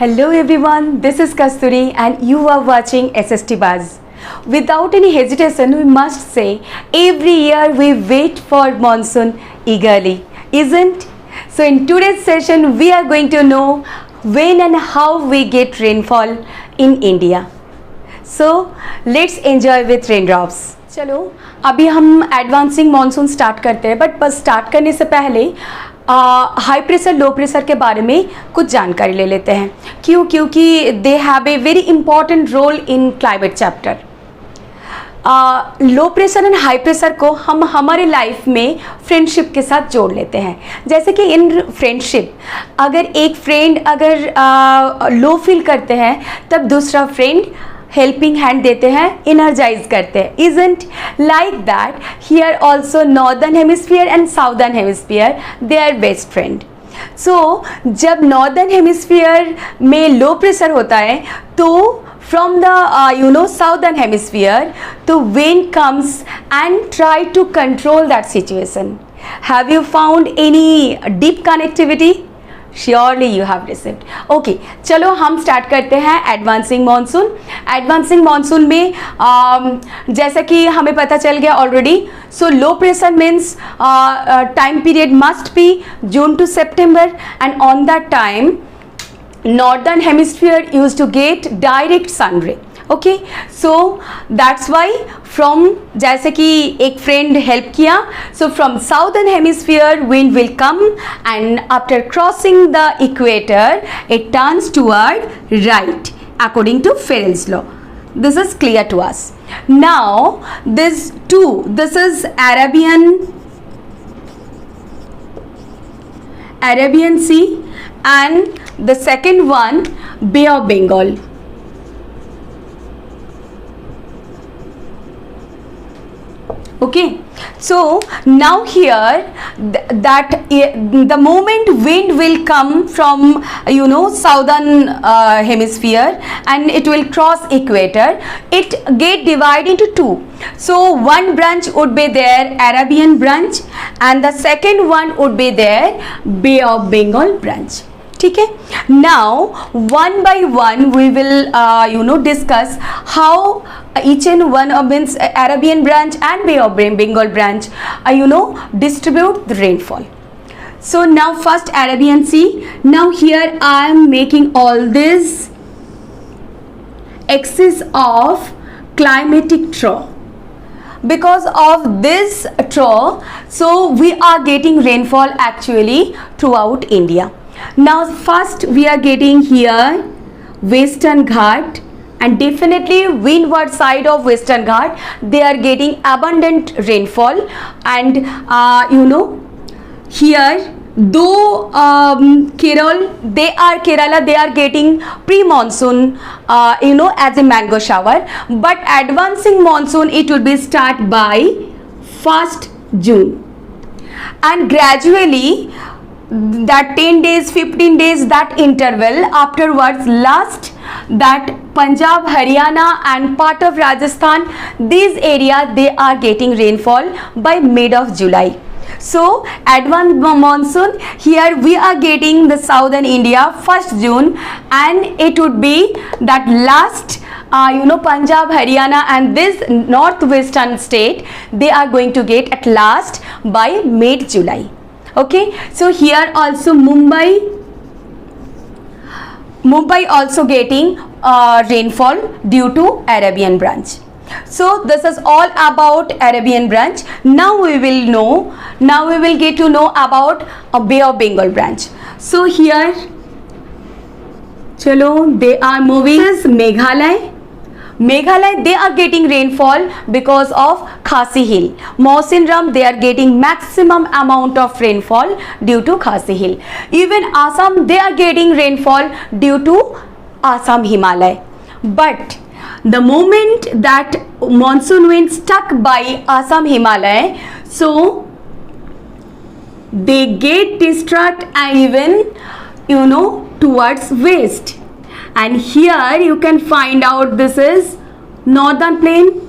Hello everyone, this is Kasturi and you are watching SST Buzz. Without any hesitation, we must say every year we wait for monsoon eagerly, isn't? So in today's session, we are going to know when and how we get rainfall in India. So let's enjoy with raindrops. चलो अभी हम advancing monsoon start करते हैं, but बस start करने से पहले high pressure low pressure के बारे में कुछ जानकारी ले लेते हैं. क्योंकि they have a very important role in climate chapter. Low pressure and high pressure को हम हमारे लाइफ में फ्रेंडशिप के साथ जोड़ लेते हैं. जैसे कि इन फ्रेंडशिप अगर एक फ्रेंड अगर लो फील करते हैं तब दूसरा फ्रेंड हेल्पिंग हैंड देते हैं, एनर्जाइज करते हैं. Isn't like that here also northern hemisphere and southern hemisphere they are best friend. So जब नॉर्दर्न हेमिस्फीयर में लो प्रेशर होता है तो from the southern hemisphere the wind comes and try to control that situation. Have you found any deep connectivity? Surely you have received. Okay, चलो हम start करते हैं advancing monsoon. Advancing monsoon में जैसा कि हमें पता चल गया already. So low pressure means time period must be June to September and on that time northern hemisphere used to get direct sun ray. Okay, so that's why from जैसे कि एक friend help किया, so from southern hemisphere wind will come and after crossing the equator it turns toward right according to Farrell's law. This is clear to us. Now this is Arabian Sea and the second one Bay of Bengal. Okay, so now here the moment wind will come from southern hemisphere and it will cross equator, it get divided into two. So one branch would be there Arabian branch and the second one would be there Bay of Bengal branch. ठीक है. Now one by one we will discuss how each and one of means Arabian branch and Bay of Bengal branch distribute the rainfall. So now first Arabian Sea. Now here I am making all this axis of climatic trough. Because of this trough, so we are getting rainfall actually throughout India. Now first we are getting here Western Ghat and definitely windward side of Western Ghat they are getting abundant rainfall and here though Kerala they are getting pre-monsoon as a mango shower, but advancing monsoon it will be start by 1st June and gradually that 10 days 15 days that interval afterwards last that Punjab, Haryana and part of Rajasthan, these areas they are getting rainfall by mid of July. So advanced monsoon here we are getting the southern India 1st June and it would be that last Punjab, Haryana and this northwestern state they are going to get at last by mid July. Okay, so here also Mumbai also getting rainfall due to Arabian branch. So this is all about Arabian branch. Now we will get to know about a Bay of Bengal branch. So here chalo they are moving. This is Meghalaya they are getting rainfall because of Khasi Hill. Mawsynram they are getting maximum amount of rainfall due to Khasi Hill. Even Assam they are getting rainfall due to Assam Himalaya. But the moment that monsoon wind stuck by Assam Himalaya, so they get distract and even towards west. And here you can find out this is northern plain.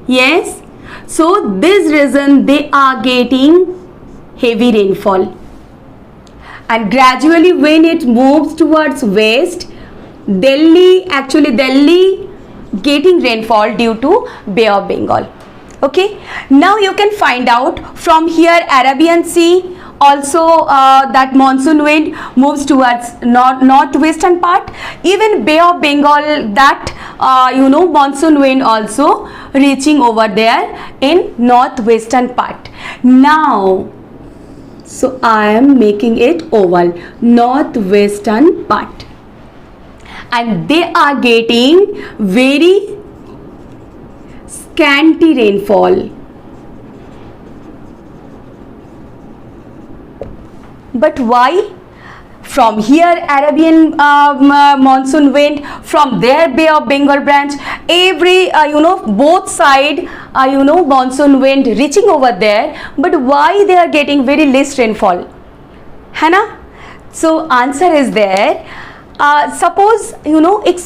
Yes, so this reason they are getting heavy rainfall and gradually when it moves towards west Delhi, actually Delhi getting rainfall due to Bay of Bengal. Okay, now you can find out from here Arabian Sea, also that monsoon wind moves towards northwestern part, even Bay of Bengal, that monsoon wind also reaching over there in northwestern part. Now, so I am making it oval, northwestern part, and they are getting very scanty rainfall. But why? From here Arabian monsoon wind, from there Bay of Bengal branch, every both side monsoon wind reaching over there, but why they are getting very less rainfall, है ना? So answer is there. Suppose एक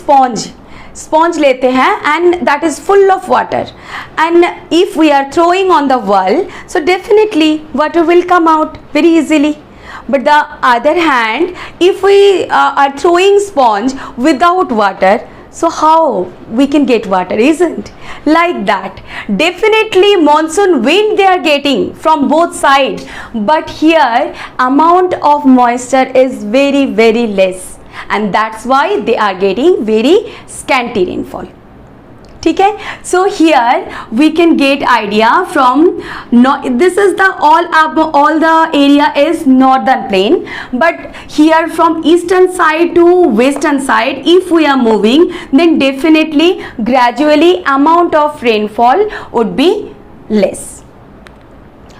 sponge लेते हैं and that is full of water, and if we are throwing on the wall, so definitely water will come out very easily. But the other hand, if we are throwing sponge without water, so how we can get water, isn't like that? Definitely monsoon wind they are getting from both sides, but here amount of moisture is very less, and that's why they are getting very scanty rainfall. ठीक है? So here we can get idea from this is the all the area is northern plain, but here from eastern side to western side, if we are moving, then definitely gradually amount of rainfall would be less.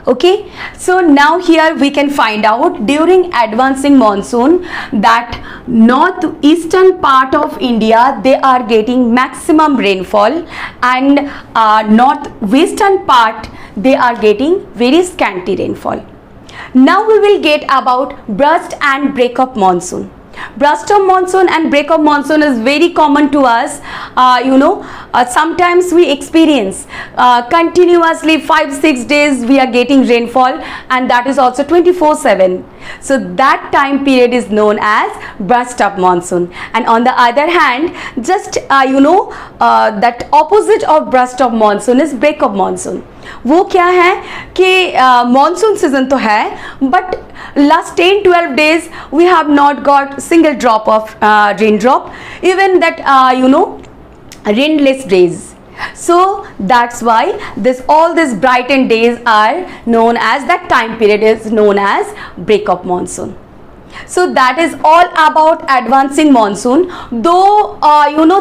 Okay, so now here we can find out during advancing monsoon that northeastern part of India they are getting maximum rainfall, and northwestern part they are getting very scanty rainfall. Now we will get about burst and break of monsoon. Burst of monsoon and break of monsoon is very common to us. Sometimes we experience continuously 5-6 days we are getting rainfall, and that is also 24/7. So that time period is known as burst of monsoon. And on the other hand, just that opposite of burst of monsoon is break of monsoon. वो क्या है कि monsoon season तो है, but last 10-12 days we have not got single drop of raindrop, even that rainless days. So that's why all these brightened days are known as, that time period is known as break of monsoon. So that is all about advancing monsoon. Though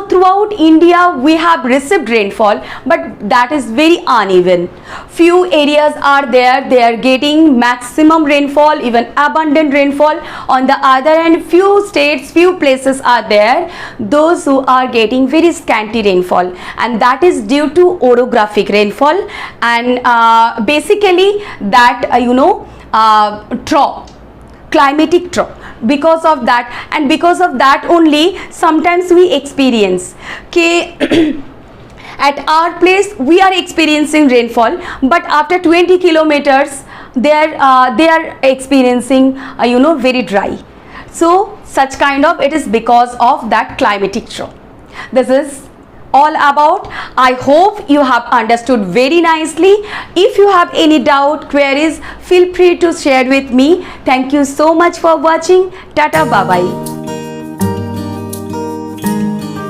throughout India we have received rainfall, but that is very uneven. Few areas are there, they are getting maximum rainfall, even abundant rainfall. On the other hand, few states, few places are there those who are getting very scanty rainfall, and that is due to orographic rainfall, and basically that climatic trough. Because of that, and because of that only sometimes we experience at our place we are experiencing rainfall, but after 20 kilometers they are experiencing very dry. So such kind of, it is because of that climatic trough. This is all about. I hope you have understood very nicely. If you have any doubt, queries, feel free to share with me. Thank you so much for watching. Tata, bye bye.